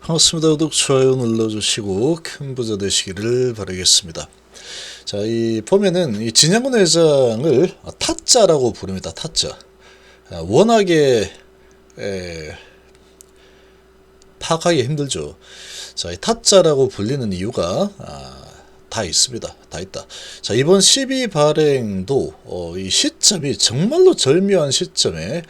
반갑습니다. 구독, 좋아요 눌러주시고 큰 부자 되시기를 바라겠습니다. 자, 이 보면은 이 진양근 회장을 타짜라고 부릅니다. 타짜. 워낙에 파악하기 힘들죠. 자, 이 타짜라고 불리는 이유가 다 있습니다. 다 있다. 자, 이번 12 발행도 이 시점이 정말로 절묘한 시점에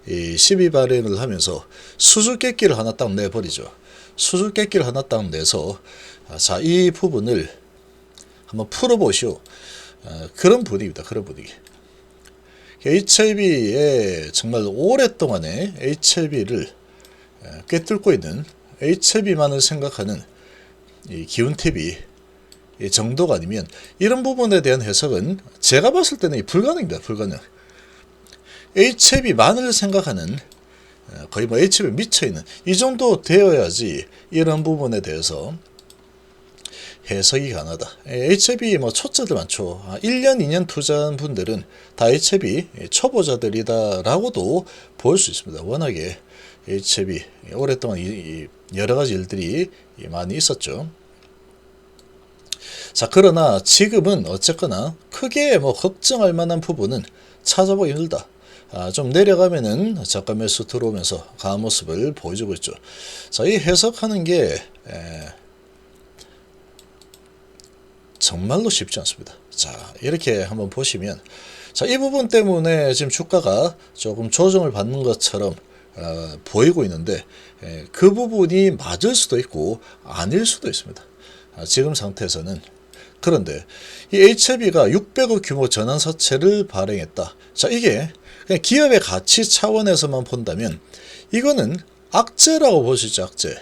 이 12 발행을 하면서 수수께끼를 하나 딱 내버리죠. 수수께끼를 하나 딱 내서 자, 이 부분을 한번 풀어보시오. 그런 분위기입니다. 그런 분위기. HLB에 정말 오랫동안에 HLB를 꿰뚫고 있는 HLB만을 생각하는 이 기운TV 정도가 아니면 이런 부분에 대한 해석은 제가 봤을 때는 불가능입니다. 불가능. HLB만을 생각하는 거의 뭐 HLB에 미쳐있는 이 정도 되어야지 이런 부분에 대해서 해석이 가능하다. HLB 뭐 초짜들 많죠. 1년, 2년 투자한 분들은 다 HLB 초보자들이다 라고도 볼 수 있습니다. 워낙에 HLB 오랫동안 여러 가지 일들이 많이 있었죠. 자, 그러나 지금은 어쨌거나 크게 뭐 걱정할 만한 부분은 찾아보기 힘들다. 좀 내려가면은 저가 매수 들어오면서 강한 모습을 보여주고 있죠. 자, 이 해석하는 게 정말로 쉽지 않습니다. 자, 이렇게 한번 보시면 자, 이 부분 때문에 지금 주가가 조금 조정을 받는 것처럼 보이고 있는데 그 부분이 맞을 수도 있고 아닐 수도 있습니다. 지금 상태에서는. 그런데 이 HLB가 600억 규모 전환사채를 발행했다. 자, 이게 그냥 기업의 가치 차원에서만 본다면 이거는 악재라고 볼 수 있죠. 악재.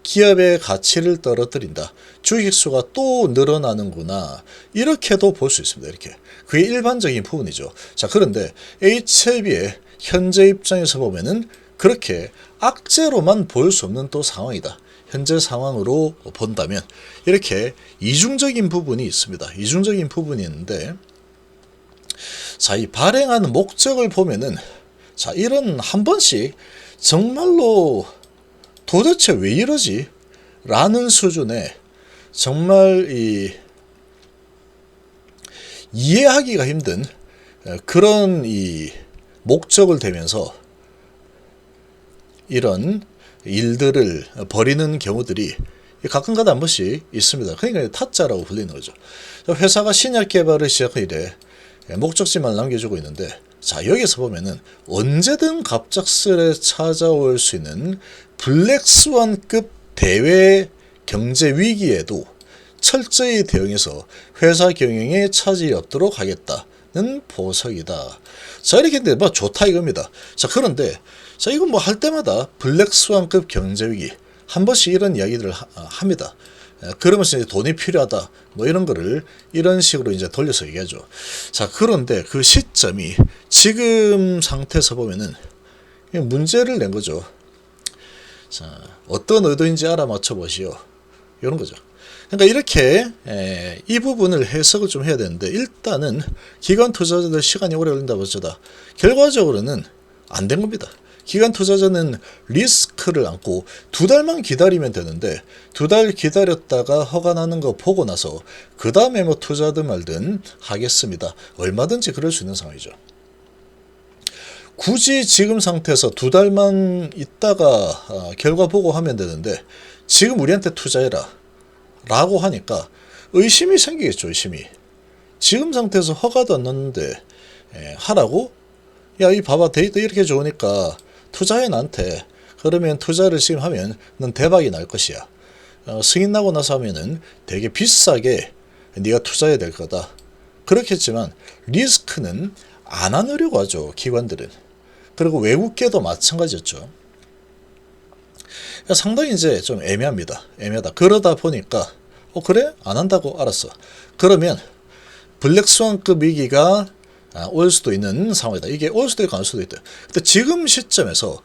기업의 가치를 떨어뜨린다. 주식수가 또 늘어나는구나. 이렇게도 볼 수 있습니다. 이렇게. 그게 일반적인 부분이죠. 자, 그런데 HLB의 현재 입장에서 보면은 그렇게 악재로만 볼 수 없는 또 상황이다. 현재 상황으로 본다면 이렇게 이중적인 부분이 있습니다. 이중적인 부분이 있는데 자, 이 발행하는 목적을 보면은 자, 이런 한 번씩 정말로 도대체 왜 이러지? 라는 수준의 정말 이해하기가 힘든 그런 목적을 대면서 이런 일들을 벌이는 경우들이 가끔가다 한 번씩 있습니다. 그러니까 타짜라고 불리는 거죠. 회사가 신약 개발을 시작한 이래 목적지만 남겨주고 있는데 자, 여기서 보면은 언제든 갑작스레 찾아올 수 있는 블랙스완급 대외 경제 위기에도 철저히 대응해서 회사 경영에 차질이 없도록 하겠다는 보석이다. 자, 이렇게 했는데 뭐 좋다 이겁니다. 자, 그런데 자, 이건 뭐 할 때마다 블랙스완급 경제 위기 한 번씩 이런 이야기들을 합니다. 그러면서 이제 돈이 필요하다 뭐 이런 거를 이런 식으로 이제 돌려서 얘기하죠. 자, 그런데 그 시점이 지금 상태에서 보면은 문제를 낸 거죠. 자, 어떤 의도인지 알아맞혀 보시오. 이런 거죠. 그러니까 이렇게 이 부분을 해석을 좀 해야 되는데 일단은 기관 투자자들 시간이 오래 걸린다고 어쩌다 결과적으로는 안 된 겁니다. 기관 투자자는 리스크를 안고 2달만 기다리면 되는데 2달 기다렸다가 허가 나는 거 보고 나서 그 다음에 뭐 투자든 말든 하겠습니다. 얼마든지 그럴 수 있는 상황이죠. 굳이 지금 상태에서 2달만 있다가 결과 보고 하면 되는데 지금 우리한테 투자해라 라고 하니까 의심이 생기겠죠. 의심이. 지금 상태에서 허가도 안 났는데 하라고? 야, 이 봐봐 데이터 이렇게 좋으니까 투자해 나한테. 그러면 투자를 지금 하면 넌 대박이 날 것이야. 승인 나고 나서 하면은 되게 비싸게 네가 투자해야 될 거다. 그렇겠지만 리스크는 안 하려고 하죠. 기관들은. 그리고 외국계도 마찬가지였죠. 상당히 이제 좀 애매합니다. 애매하다. 그러다 보니까 그래? 안 한다고? 알았어. 그러면 블랙스완급 위기가 올 수도 있는 상황이다. 이게 올 수도 있고 안 올 수도 있다. 근데 지금 시점에서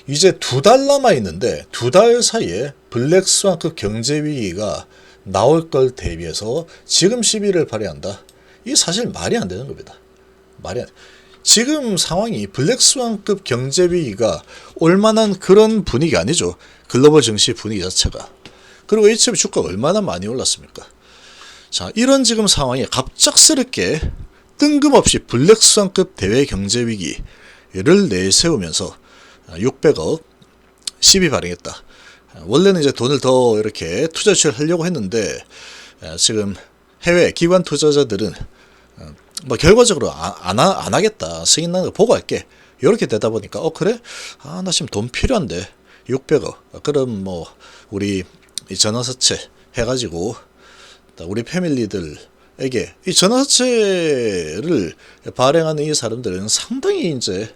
이제 2달 남아 있는데 2달 사이에 블랙스완급 경제 위기가 나올 걸 대비해서 지금 시비를 발휘한다. 이게 사실 말이 안 되는 겁니다. 말이 안 돼. 지금 상황이 블랙스완급 경제위기가 올만한 그런 분위기 아니죠. 글로벌 증시 분위기 자체가. 그리고 HF 주가가 얼마나 많이 올랐습니까? 자, 이런 지금 상황에 갑작스럽게 뜬금없이 블랙스완급 대외 경제위기를 내세우면서 600억 시비 발행했다. 원래는 이제 돈을 더 이렇게 투자 유치를 하려고 했는데 지금 해외 기관 투자자들은 뭐 결과적으로 안 하겠다. 승인 나는 거 보고 할게. 이렇게 되다 보니까 그래? 나 지금 돈 필요한데 600억. 그럼 뭐 우리 이 전화사채 해가지고 우리 패밀리들에게 이 전화사채를 발행하는 이 사람들은 상당히 이제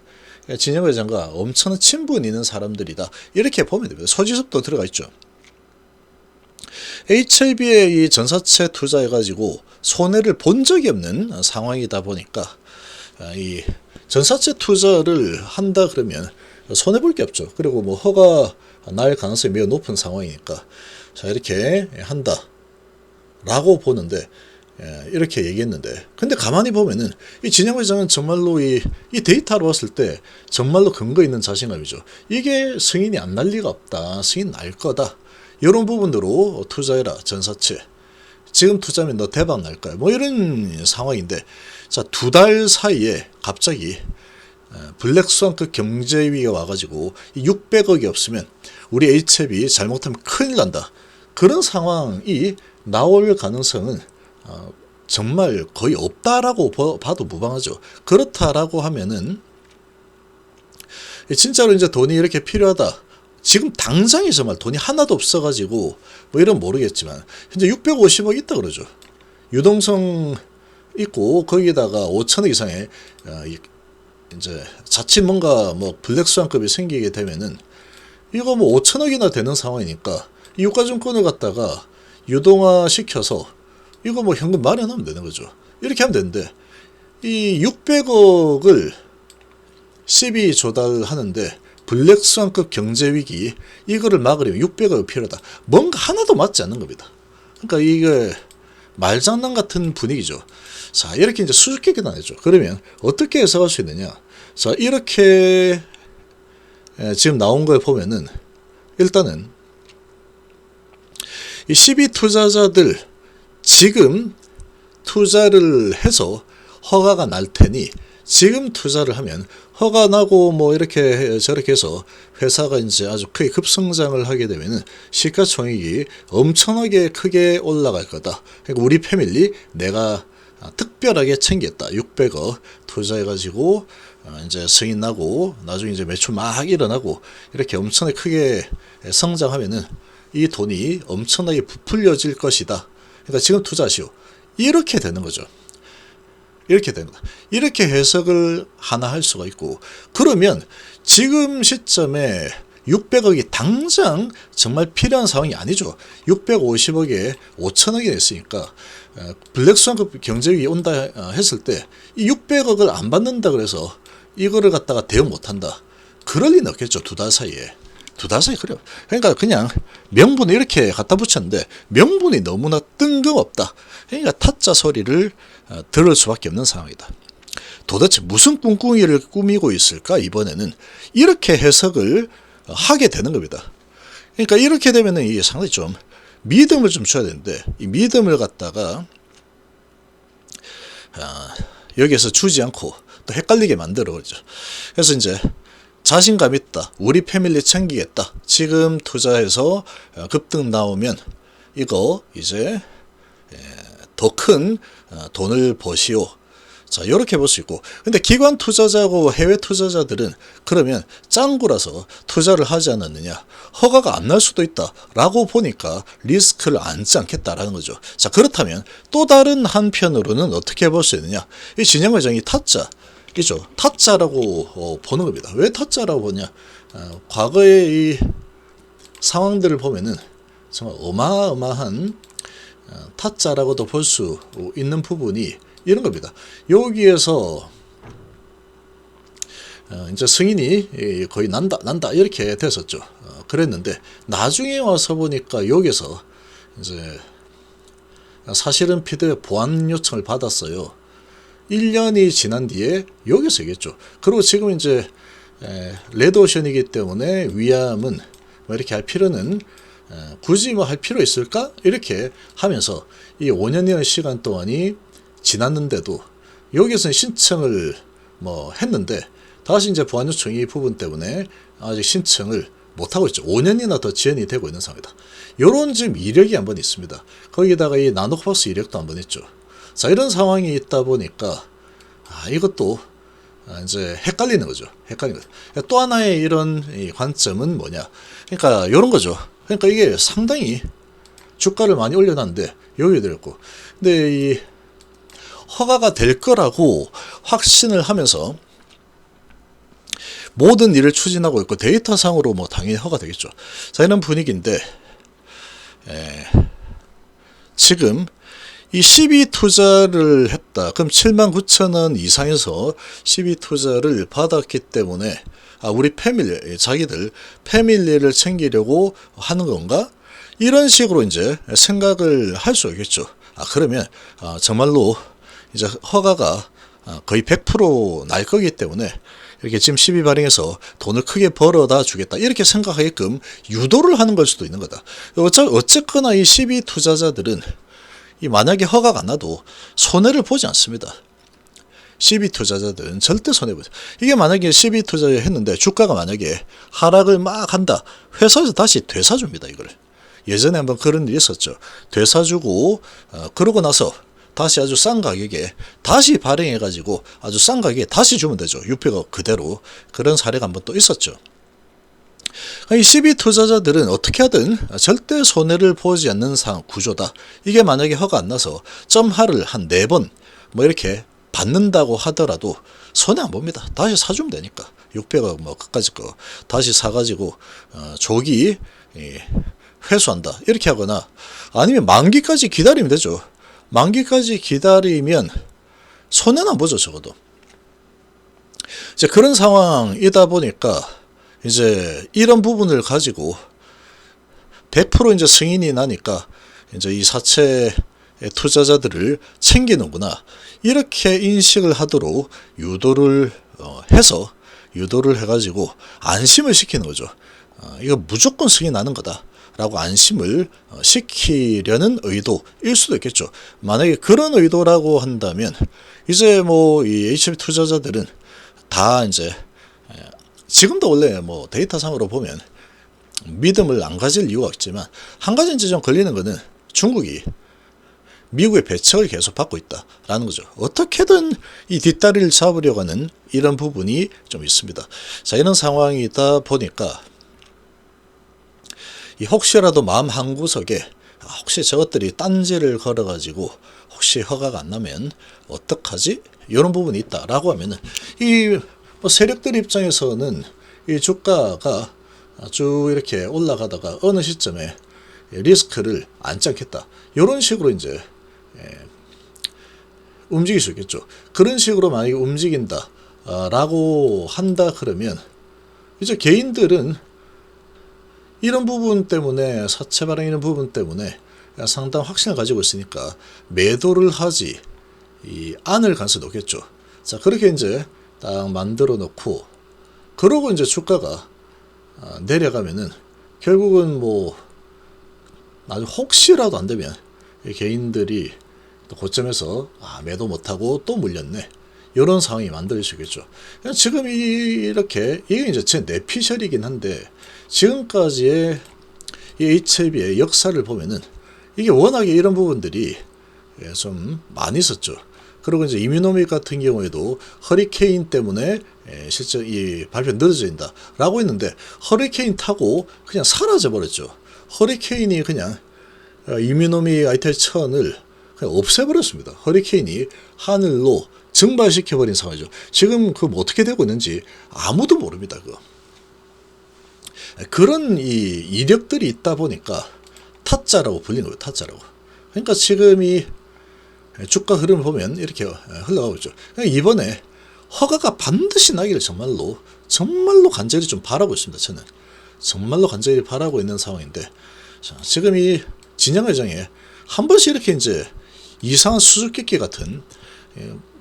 진영 회장과 엄청난 친분이 있는 사람들이다. 이렇게 보면 됩니다. 소지섭도 들어가 있죠. HLB에 이 전사채 투자해가지고 손해를 본 적이 없는 상황이다 보니까 이 전사채 투자를 한다 그러면 손해볼 게 없죠. 그리고 뭐 허가 날 가능성이 매우 높은 상황이니까 자 이렇게 한다 라고 보는데 이렇게 얘기했는데 근데 가만히 보면은 이 진영 회장은 정말로 이 데이터로 봤을 때 정말로 근거 있는 자신감이죠. 이게 승인이 안 날 리가 없다. 승인 날 거다. 이런 부분으로 투자해라. 전사채. 지금 투자하면 너 대박 날 거야. 뭐 이런 상황인데 자, 2달 사이에 갑자기 블랙스완급 경제위기가 와가지고 600억이 없으면 우리 HLB 잘못하면 큰일 난다. 그런 상황이 나올 가능성은 정말 거의 없다라고 봐도 무방하죠. 그렇다라고 하면은 진짜로 이제 돈이 이렇게 필요하다. 지금 당장에 정말 돈이 하나도 없어가지고 뭐 이런 모르겠지만 현재 650억 있다 그러죠. 유동성 있고 거기에다가 5천억 이상의 이제 자칫 뭔가 뭐 블랙스완급이 생기게 되면은 이거 뭐 5천억이나 되는 상황이니까 이 유가증권을 갖다가 유동화 시켜서 이거 뭐 현금 마련하면 되는 거죠. 이렇게 하면 되는데 이 600억을 시비 조달하는데 블랙스완급 경제위기 이거를 막으려면 600억이 필요하다. 뭔가 하나도 맞지 않는 겁니다. 그러니까 이게 말장난 같은 분위기죠. 자 이렇게 이제 수줍게 나뉘죠. 그러면 어떻게 해석할 수 있느냐. 자 이렇게 지금 나온 걸 보면은 일단은 이 시비 투자자들 지금 투자를 해서 허가가 날 테니 지금 투자를 하면 허가 나고 뭐 이렇게 저렇게 해서 회사가 이제 아주 크게 급성장을 하게 되면은 시가총액이 엄청나게 크게 올라갈 거다. 그러니까 우리 패밀리 내가 특별하게 챙겼다. 600억 투자해가지고 이제 승인 나고 나중에 이제 매출 막 일어나고 이렇게 엄청나게 크게 성장하면은 이 돈이 엄청나게 부풀려질 것이다. 그러니까 지금 투자하시오. 이렇게 되는 거죠. 이렇게 되는 거다. 이렇게 해석을 하나 할 수가 있고 그러면 지금 시점에 600억이 당장 정말 필요한 상황이 아니죠. 650억에 5천억이 냈으니까 블랙스완급 경제위기 온다 했을 때 이 600억을 안 받는다 그래서 이거를 갖다가 대응 못한다. 그럴 리는 없겠죠. 2달 사이에. 2달 사이 그래요. 그러니까 그냥 명분을 이렇게 갖다 붙였는데 명분이 너무나 뜬금없다. 그러니까 타짜 소리를 들을 수밖에 없는 상황이다. 도대체 무슨 꿍꿍이를 꾸미고 있을까 이번에는 이렇게 해석을 하게 되는 겁니다. 그러니까 이렇게 되면은 이게 상당히 좀 믿음을 좀 줘야 되는데 이 믿음을 갖다가 여기에서 주지 않고 또 헷갈리게 만들어 버리죠. 그래서 이제 자신감 있다. 우리 패밀리 챙기겠다. 지금 투자해서 급등 나오면 이거 이제 더 큰 돈을 버시오. 자, 이렇게 볼 수 있고. 근데 기관 투자자고 해외 투자자들은 그러면 짱구라서 투자를 하지 않았느냐. 허가가 안 날 수도 있다. 라고 보니까 리스크를 안지 않겠다라는 거죠. 자, 그렇다면 또 다른 한편으로는 어떻게 볼 수 있느냐. 이 진영 회장이 타짜. 이죠. 타짜라고 보는 겁니다. 왜 타짜라고 보냐. 과거의 이 상황들을 보면은 정말 어마어마한 타짜라고도 볼 수 있는 부분이 이런 겁니다. 여기에서 이제 승인이 거의 난다 이렇게 됐었죠. 그랬는데 나중에 와서 보니까 여기서 이제 사실은 피드백 보완 요청을 받았어요. 1년이 지난 뒤에 여기서겠죠. 그리고 지금 이제 레드오션이기 때문에 위암은 뭐 이렇게 할 필요는 굳이 뭐 할 필요 있을까? 이렇게 하면서 이 5년이라는 시간 동안이 지났는데도 여기서는 신청을 뭐 했는데 다시 이제 보안 요청 이 부분 때문에 아직 신청을 못하고 있죠. 5년이나 더 지연이 되고 있는 상황이다. 요런 지금 이력이 한번 있습니다. 거기다가 이 나노코박스 이력도 한번 있죠. 자, 이런 상황이 있다 보니까 이것도 이제 헷갈리는 거죠. 헷갈리는 거죠. 또 하나의 이런 이 관점은 뭐냐? 그러니까 이런 거죠. 그러니까 이게 상당히 주가를 많이 올려놨는데 여기 들었고, 근데 이 허가가 될 거라고 확신을 하면서 모든 일을 추진하고 있고 데이터상으로 뭐 당연히 허가되겠죠. 자, 이런 분위기인데 지금 이 12투자를 했다. 그럼 79,000원 이상에서 12투자를 받았기 때문에 우리 패밀리, 자기들 패밀리를 챙기려고 하는 건가? 이런 식으로 이제 생각을 할 수 있겠죠. 그러면 정말로 이제 허가가 거의 100% 날 거기 때문에 이렇게 지금 12 발행해서 돈을 크게 벌어다 주겠다 이렇게 생각하게끔 유도를 하는 걸 수도 있는 거다. 어쨌거나 이 12 투자자들은 이 만약에 허가가 안 나도 손해를 보지 않습니다. 12 투자자들은 절대 손해보지. 이게 만약에 12 투자를 했는데 주가가 만약에 하락을 막 한다. 회사에서 다시 되사줍니다. 이거를. 예전에 한번 그런 일이 있었죠. 되사주고 그러고 나서 다시 아주 싼 가격에 다시 발행해가지고 아주 싼 가격에 다시 주면 되죠. 유표가 그대로. 그런 사례가 한번 또 있었죠. 이 12 투자자들은 어떻게 하든 절대 손해를 보지 않는 구조다. 이게 만약에 허가 안 나서 점하를 한 4번 뭐 이렇게 받는다고 하더라도 손해 안 봅니다. 다시 사주면 되니까. 600억 뭐 끝까지 거 다시 사가지고 조기 회수한다. 이렇게 하거나 아니면 만기까지 기다리면 되죠. 만기까지 기다리면 손해는 안 보죠. 적어도. 이제 그런 상황이다 보니까 이제 이런 부분을 가지고 100% 이제 승인이 나니까 이제 이 사채 투자자들을 챙기는구나. 이렇게 인식을 하도록 유도를 해서 유도를 해가지고 안심을 시키는 거죠. 이거 무조건 승인 나는 거다. 라고 안심을 시키려는 의도일 수도 있겠죠. 만약에 그런 의도라고 한다면 이제 뭐 이 HB 투자자들은 다 이제 지금도 원래 뭐 데이터상으로 보면 믿음을 안 가질 이유가 없지만 한 가지 이제 좀 걸리는 거는 중국이 미국의 배척을 계속 받고 있다라는 거죠. 어떻게든 이 뒷다리를 잡으려고 하는 이런 부분이 좀 있습니다. 자, 이런 상황이다 보니까 혹시라도 마음 한구석에 혹시 저것들이 딴지를 걸어가지고 혹시 허가가 안 나면 어떡하지? 이런 부분이 있다라고 하면은 이 뭐 세력들 입장에서는 이 주가가 쭉 이렇게 올라가다가 어느 시점에 리스크를 안지 않겠다. 이런 식으로 이제 움직일 수 있겠죠. 그런 식으로 만약에 움직인다 라고 한다 그러면 이제 개인들은 이런 부분 때문에 사채 발행 이런 부분 때문에 상당한 확신을 가지고 있으니까 매도를 하지 않을 가능성이 높겠죠. 자, 그렇게 이제 딱 만들어 놓고 그러고 이제 주가가 내려가면은 결국은 뭐 아주 혹시라도 안 되면 개인들이 또 고점에서 매도 못하고 또 물렸네. 이런 상황이 만들어질 수 있겠죠. 지금 이렇게 이게 이제 제 내피셜이긴 한데 지금까지의 이 HLB의 역사를 보면은 이게 워낙에 이런 부분들이 좀 많이 있었죠. 그리고 이제 이뮤노믹 같은 경우에도 허리케인 때문에 실제 이 발표 늦어진다라고 했는데 허리케인 타고 그냥 사라져 버렸죠. 허리케인이 그냥 이뮤노믹 ITL-1000을 그냥 없애버렸습니다. 허리케인이 하늘로 증발시켜버린 상황이죠. 지금 그 어떻게 되고 있는지 아무도 모릅니다. 그런 이 이력들이 있다 보니까 타짜라고 불리는 거예요. 타짜라고. 그러니까 지금 이 주가 흐름을 보면 이렇게 흘러가고 있죠. 그러니까 이번에 허가가 반드시 나기를 정말로 간절히 좀 바라고 있습니다. 저는 정말로 간절히 바라고 있는 상황인데 자, 지금 이 진양 회장에 한 번씩 이렇게 이제 이상한 수수께끼 같은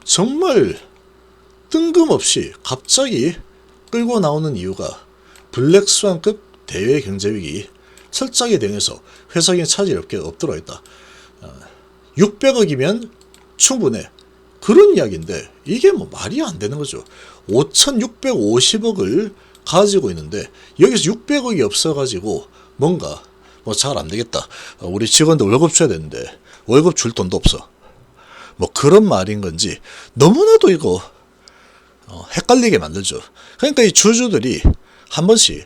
정말 뜬금없이 갑자기 끌고 나오는 이유가 블랙스완급 대외 경제위기 설정에 대응해서 회사 경영 차질이 없도록 했다. 600억이면 충분해. 그런 이야기인데 이게 뭐 말이 안 되는 거죠. 5,650억을 가지고 있는데 여기서 600억이 없어가지고 뭔가 뭐 잘 안 되겠다. 우리 직원들 월급 줘야 되는데 월급 줄 돈도 없어. 뭐 그런 말인 건지 너무나도 이거 헷갈리게 만들죠. 그러니까 이 주주들이 한 번씩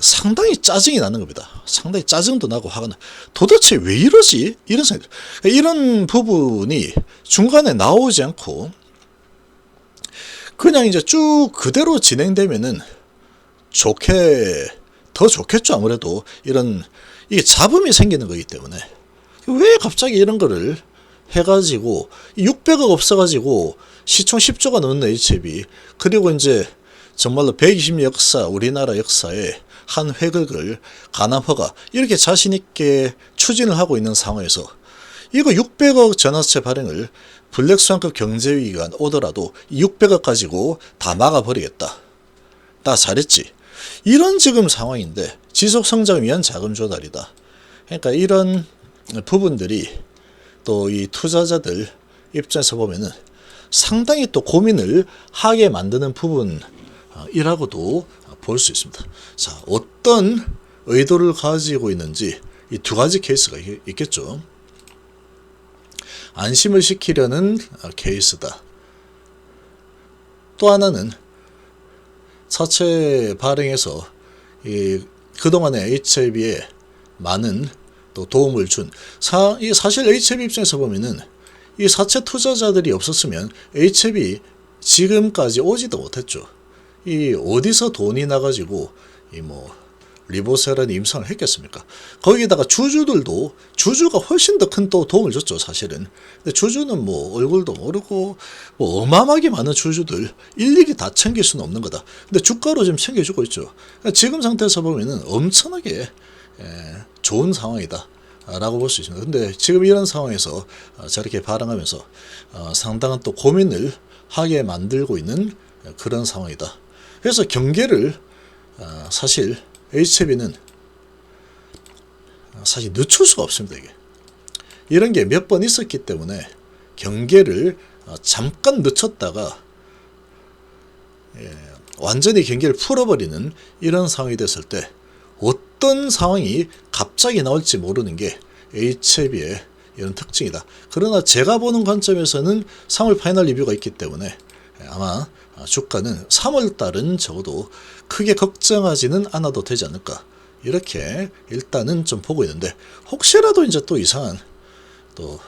상당히 짜증이 나는 겁니다. 상당히 짜증도 나고 화가 나. 도대체 왜 이러지? 이런 생각. 이런 부분이 중간에 나오지 않고 그냥 이제 쭉 그대로 진행되면은 더 좋겠죠. 아무래도 이게 잡음이 생기는 거기 때문에 왜 갑자기 이런 거를 해가지고 600억 없어가지고 시총 10조가 넘는 HLB 그리고 이제 정말로 120년 역사 우리나라 역사에 한 획을 가남허가 이렇게 자신있게 추진을 하고 있는 상황에서 이거 600억 전화채 발행을 블랙스완급 경제위기가 오더라도 600억 가지고 다 막아버리겠다. 나 잘했지. 이런 지금 상황인데 지속성장을 위한 자금 조달이다. 그러니까 이런 부분들이 또 이 투자자들 입장에서 보면은 상당히 또 고민을 하게 만드는 부분이라고도 볼 수 있습니다. 자, 어떤 의도를 가지고 있는지 이 두 가지 케이스가 있겠죠. 안심을 시키려는 케이스다. 또 하나는 사채 발행에서 그동안의 HLB에 많은 또 도움을 준 사실 HLB 입장에서 보면은 이 사채 투자자들이 없었으면 HLB 지금까지 오지도 못했죠. 이 어디서 돈이 나가지고 리보세라는 임상을 했겠습니까? 거기다가 주주가 훨씬 더 큰 또 도움을 줬죠, 사실은. 근데 주주는 뭐 얼굴도 모르고 뭐 어마어마하게 많은 주주들 일일이 다 챙길 수는 없는 거다. 근데 주가로 지금 챙겨주고 있죠. 그러니까 지금 상태에서 보면은 엄청나게 좋은 상황이다. 라고 볼 수 있습니다. 근데 지금 이런 상황에서 저렇게 발언하면서 상당한 또 고민을 하게 만들고 있는 그런 상황이다. 그래서 경계를 사실 HLB는 사실 늦출 수가 없습니다. 이런 게 몇 번 있었기 때문에 경계를 잠깐 늦췄다가 완전히 경계를 풀어버리는 이런 상황이 됐을 때 어떤 상황이 갑자기 나올지 모르는 게 HLB의 이런 특징이다. 그러나 제가 보는 관점에서는 3월 파이널 리뷰가 있기 때문에 아마 주가는 3월달은 적어도 크게 걱정하지는 않아도 되지 않을까, 이렇게 일단은 좀 보고 있는데, 혹시라도 이제 또 이상한 또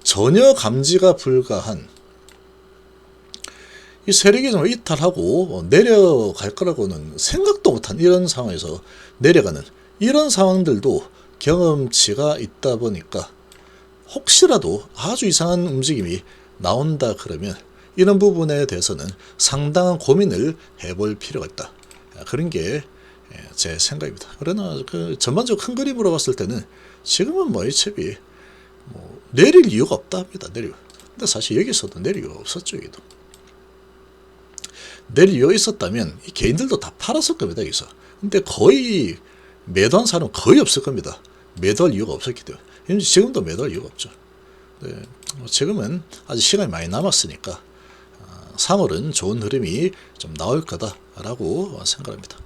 전혀 감지가 불가한 이 세력이 좀 이탈하고 내려갈 거라고는 생각도 못한 이런 상황에서 내려가는 이런 상황들도 경험치가 있다 보니까 혹시라도 아주 이상한 움직임이 나온다 그러면 이런 부분에 대해서는 상당한 고민을 해볼 필요가 있다. 그런 게 제 생각입니다. 그러나 전반적으로 큰 그림으로 봤을 때는 지금은 HLB 내릴 이유가 없다 합니다. 근데 사실 여기서도 내릴 이유가 없었죠. 여기도. 내릴 이유가 있었다면 이 개인들도 다 팔았을 겁니다. 여기서. 근데 거의 매도한 사람은 거의 없을 겁니다. 매도할 이유가 없었기 때문에. 지금도 매도할 이유가 없죠. 네, 지금은 아직 시간이 많이 남았으니까 3월은 좋은 흐름이 좀 나올 거다라고 생각합니다.